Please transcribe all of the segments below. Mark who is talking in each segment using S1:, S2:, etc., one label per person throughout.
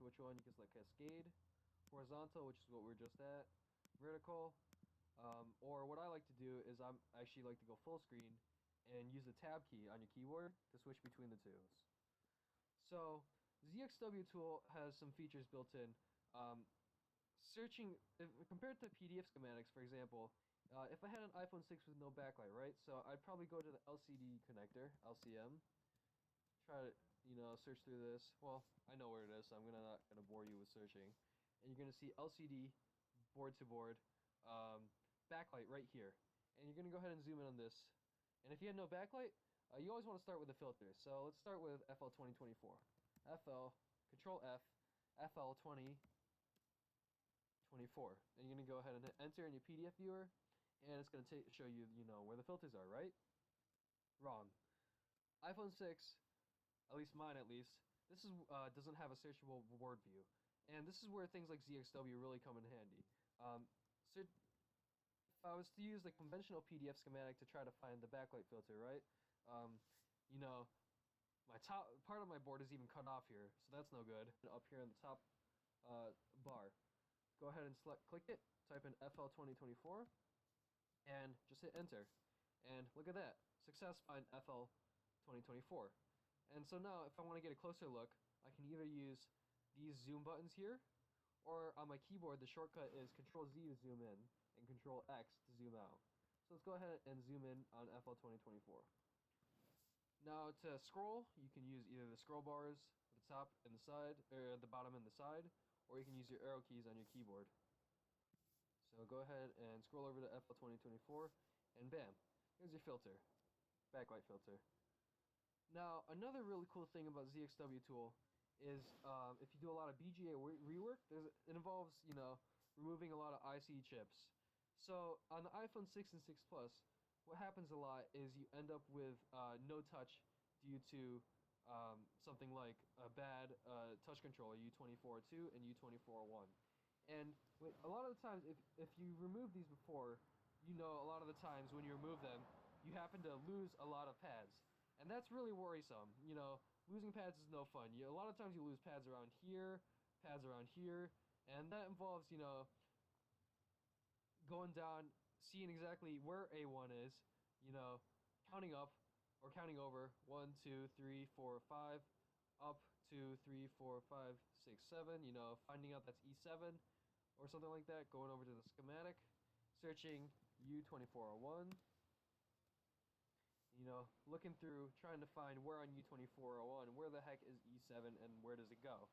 S1: which one. You can select Cascade, Horizontal, which is what we're just at, Vertical, or what I like to do is I actually like to go full screen and use the Tab key on your keyboard to switch between the two. So ZXW tool has some features built in. Searching, compared to PDF schematics, for example, if I had an iPhone 6 with no backlight, right? So I'd probably go to the LCD connector, LCM, try to, search through this. Well, I know where it is, so I'm not gonna bore you with searching. And you're gonna see LCD, board to board, backlight right here. And you're gonna go ahead and zoom in on this. And if you had no backlight, you always want to start with the filter. So let's start with FL 2024. FL, Control F, FL 2024. And you're gonna go ahead and hit enter in your PDF viewer, and it's gonna show you, where the filters are, right? Wrong. iPhone 6, at least mine at least, this is doesn't have a searchable board view, and this is where things like ZXW really come in handy. So if I was to use the conventional PDF schematic to try to find the backlight filter, right? My top part of my board is even cut off here, so that's no good. Up here in the top bar, go ahead and click it, type in FL 2024, and just hit enter. And look at that, success find FL 2024. And so now, if I want to get a closer look, I can either use these zoom buttons here, or on my keyboard, the shortcut is Control-Z to zoom in, and Control-X to zoom out. So let's go ahead and zoom in on FL 2024. Now to scroll, you can use either the scroll bars at the top and the side, or at the bottom and the side, or you can use your arrow keys on your keyboard. So go ahead and scroll over to FL 2024, and bam, here's your filter, backlight filter. Now, another really cool thing about ZXW tool is if you do a lot of BGA rework, it involves, removing a lot of IC chips. So on the iPhone 6 and 6 Plus, what happens a lot is you end up with no touch due to something like a bad touch controller, U2402 and U2401. And a lot of the times, if you remove these before, a lot of the times when you remove them, you happen to lose a lot of pads. And that's really worrisome. Losing pads is no fun. A lot of times you lose pads around here, and that involves, going down, seeing exactly where A1 is, counting up or counting over 1, 2, 3, 4, 5, up 2, 3, 4, 5, 6, 7, finding out that's E7 or something like that, going over to the schematic, searching U2401, looking through, trying to find where on U2401, where the heck is E7 and where does it go.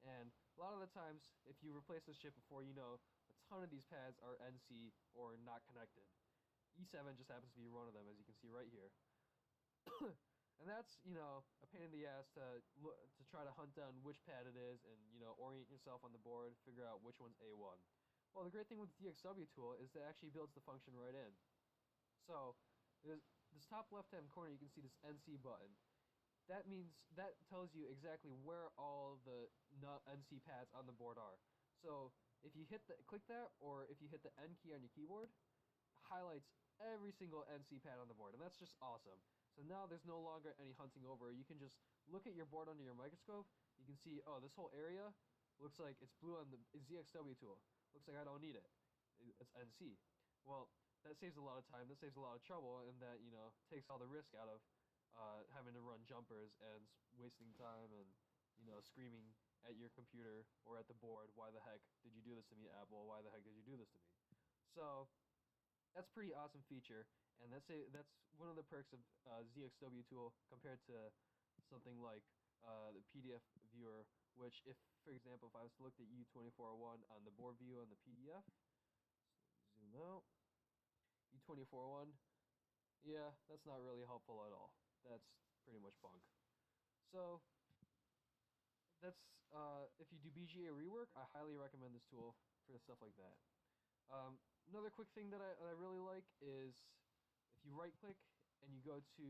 S1: And a lot of the times, if you replace this chip before, a ton of these pads are NC or not connected. E7 just happens to be one of them, as you can see right here. And that's, a pain in the ass to try to hunt down which pad it is and, orient yourself on the board, figure out which one's A1. Well, the great thing with the ZXW tool is that it actually builds the function right in. So, there's this top left-hand corner, you can see this NC button. That tells you exactly where all the NC pads on the board are. So if you click that, or if you hit the N key on your keyboard, it highlights every single NC pad on the board, and that's just awesome. So now there's no longer any hunting over. You can just look at your board under your microscope. You can see, oh, this whole area looks like it's blue on the ZXW tool. Looks like I don't need it. It's NC. Well, that saves a lot of time, that saves a lot of trouble, and that, takes all the risk out of having to run jumpers and wasting time and, screaming at your computer or at the board, why the heck did you do this to me, Apple? Why the heck did you do this to me? So, that's a pretty awesome feature, and that's one of the perks of ZXW tool compared to something like the PDF viewer, which for example, if I was to look at U2401 on the board view on the PDF, so zoom out, U2401, yeah, that's not really helpful at all. That's pretty much bunk. So, that's, if you do BGA rework, I highly recommend this tool for stuff like that. Another quick thing that I really like is, if you right click and you go to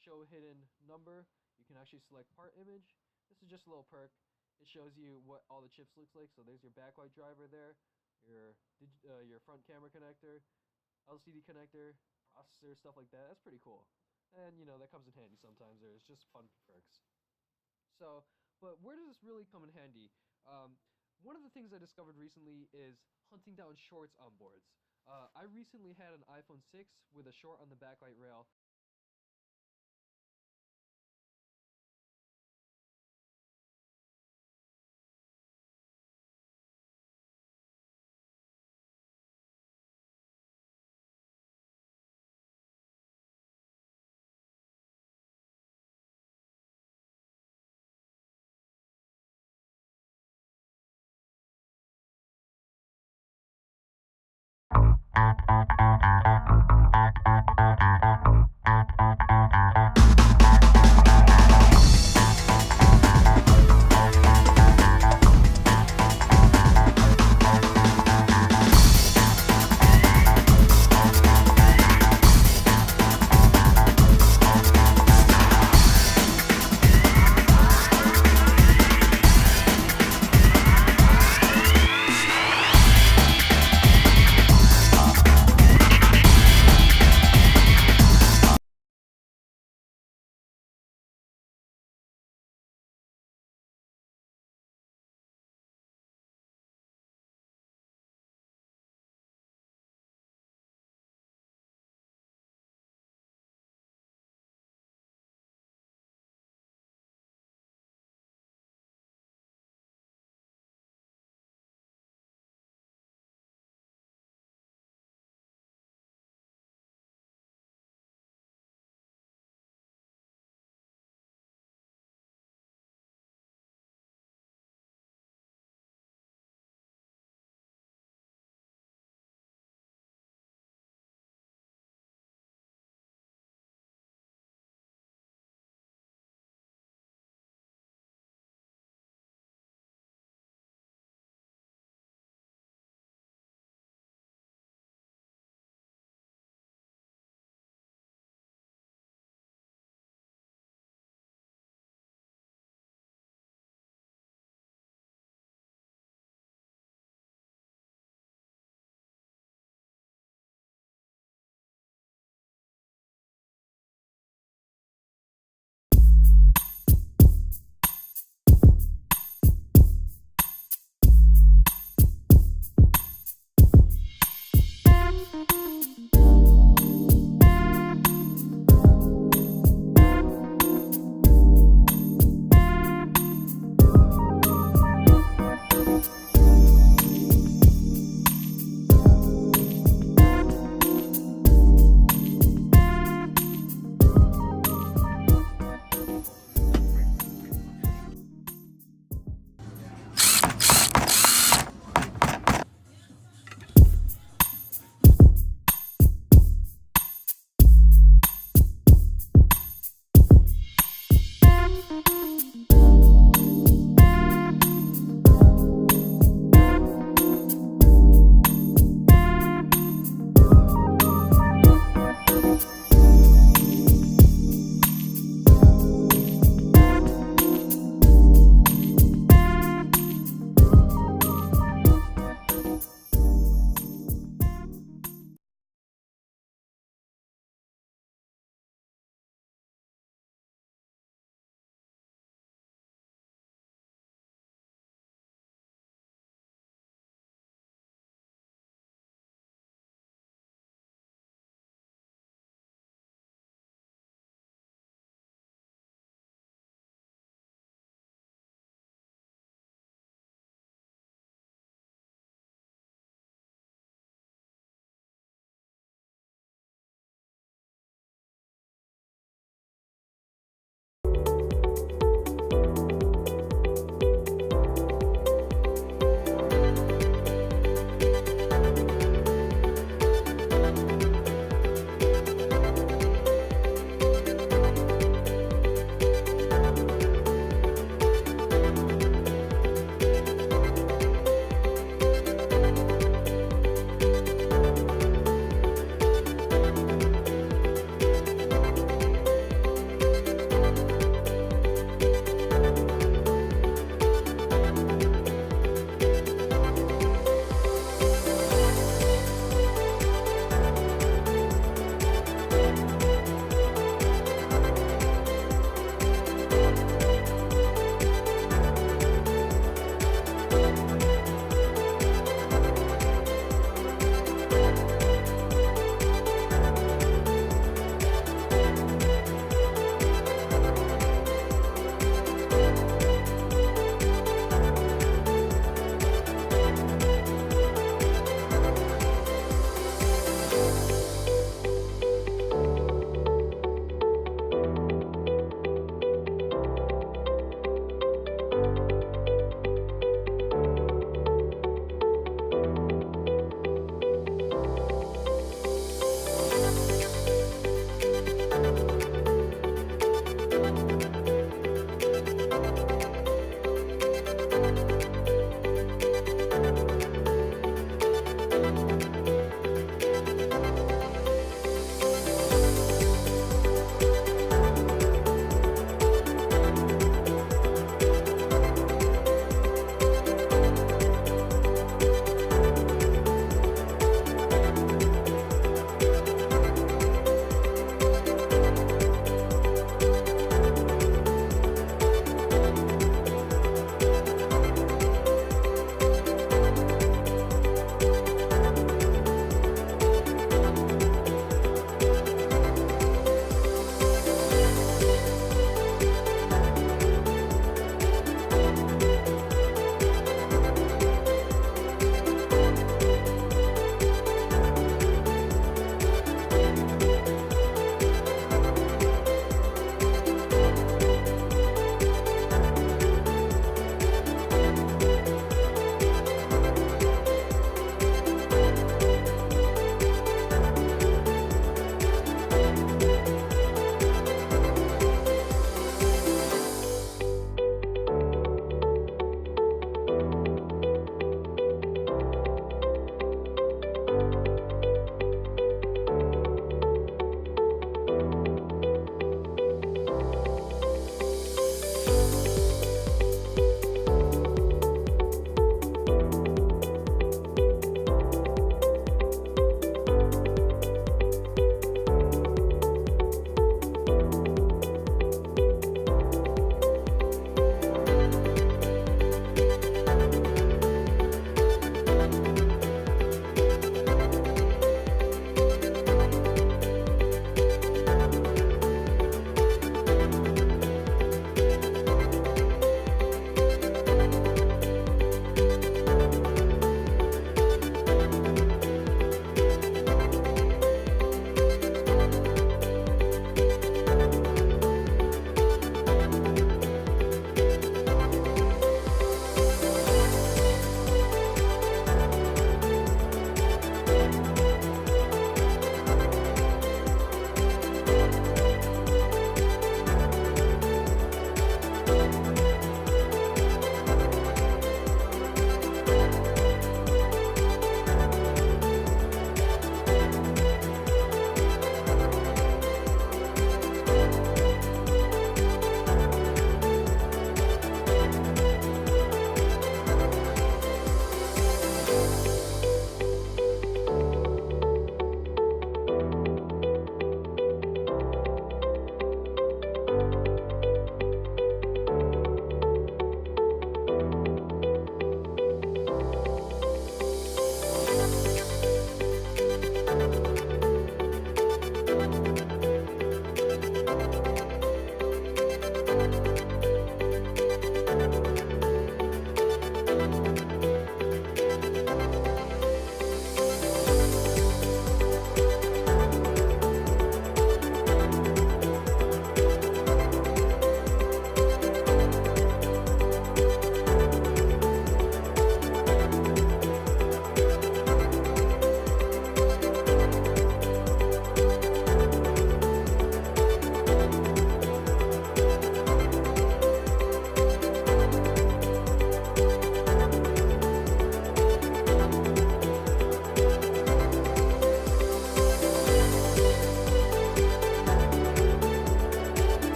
S1: show hidden number, you can actually select part image. This is just a little perk. It shows you what all the chips looks like. So there's your backlight driver there, your front camera connector, LCD connector, processor, stuff like that. That's pretty cool. And, that comes in handy sometimes. There's just fun perks. So, but where does this really come in handy? One of the things I discovered recently is hunting down shorts on boards. I recently had an iPhone 6 with a short on the backlight rail.